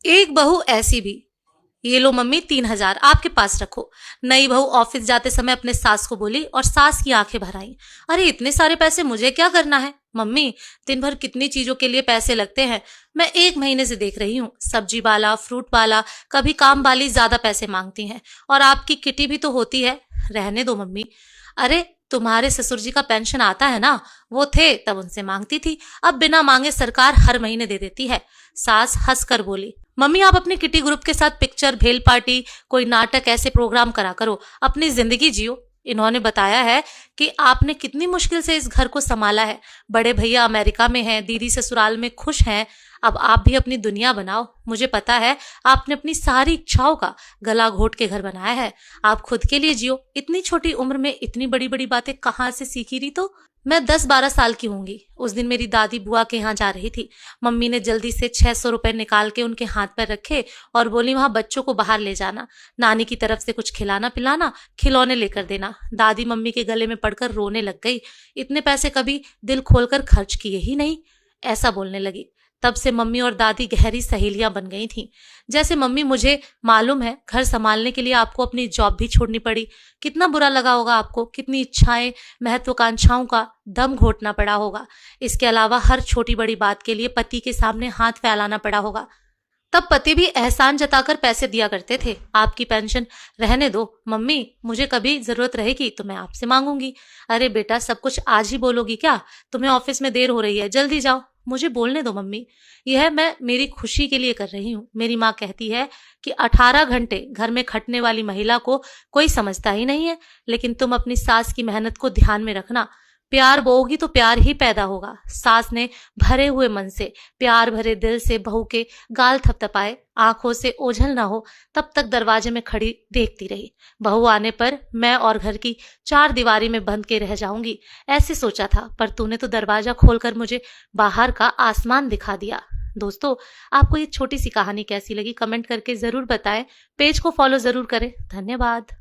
एक बहू ऐसी भी। ये लो मम्मी 3,000 आपके पास रखो। नई बहू ऑफिस जाते समय अपने सास को बोली और सास की आंखें भर आईं। अरे इतने सारे पैसे मुझे क्या करना है मम्मी, दिन भर कितनी चीजों के लिए पैसे लगते हैं। मैं 1 महीने से देख रही हूँ, सब्जी वाला फ्रूट वाला कभी काम वाली ज्यादा पैसे मांगती हैं, और आपकी किटी भी तो होती है। रहने दो मम्मी। अरे तुम्हारे ससुर जी का पेंशन आता है ना, वो थे तब उनसे मांगती थी, अब बिना मांगे सरकार हर महीने दे देती है। सास हंसकर बोली, मम्मी आप अपने किटी ग्रुप के साथ पिक्चर भेल पार्टी कोई नाटक ऐसे प्रोग्राम करा करो, अपनी जिंदगी जियो। इन्होंने बताया है कि आपने कितनी मुश्किल से इस घर को संभाला है। बड़े भैया अमेरिका में हैं, दीदी ससुराल में खुश हैं, अब आप भी अपनी दुनिया बनाओ। मुझे पता है आपने अपनी सारी इच्छाओं का गला घोट के घर बनाया है, आप खुद के लिए जियो। इतनी छोटी उम्र में इतनी बड़ी बड़ी बातें कहाँ से सीखी रही? तो मैं 10-12 साल की होंगी। उस दिन मेरी दादी बुआ के यहाँ जा रही थी। मम्मी ने जल्दी से 600 रुपए निकाल के उनके हाथ पर रखे और बोली वहां बच्चों को बाहर ले जाना, नानी की तरफ से कुछ खिलाना पिलाना, खिलौने लेकर देना। दादी मम्मी के गले में पड़कर रोने लग गई। इतने पैसे कभी दिल खोलकर खर्च किए ही नहीं, ऐसा बोलने लगी। तब से मम्मी और दादी गहरी सहेलियां बन गई थीं। जैसे मम्मी मुझे मालूम है घर संभालने के लिए आपको अपनी जॉब भी छोड़नी पड़ी, कितना बुरा लगा होगा आपको, कितनी इच्छाएं महत्वाकांक्षाओं का दम घोटना पड़ा होगा। इसके अलावा हर छोटी बड़ी बात के लिए पति के सामने हाथ फैलाना पड़ा होगा। तब पति भी एहसान जताकर पैसे दिया करते थे। आपकी पेंशन रहने दो मम्मी, मुझे कभी जरूरत रहेगी तो मैं आपसे मांगूंगी। अरे बेटा सब कुछ आज ही बोलोगी क्या? तुम्हें ऑफिस में देर हो रही है, जल्दी जाओ। मुझे बोलने दो मम्मी, यह मैं मेरी खुशी के लिए कर रही हूँ। मेरी माँ कहती है कि 18 घंटे घर में खटने वाली महिला को कोई समझता ही नहीं है, लेकिन तुम अपनी सास की मेहनत को ध्यान में रखना। प्यार बोओगी तो प्यार ही पैदा होगा। सास ने भरे हुए मन से प्यार भरे दिल से बहू के गाल थपथपाए, आंखों से ओझल ना हो तब तक दरवाजे में खड़ी देखती रही। बहू आने पर मैं और घर की 4 दीवारी में बंद के रह जाऊंगी, ऐसे सोचा था, पर तूने तो दरवाजा खोलकर मुझे बाहर का आसमान दिखा दिया। दोस्तों आपको ये छोटी सी कहानी कैसी लगी कमेंट करके जरूर बताएं। पेज को फॉलो जरूर करें। धन्यवाद।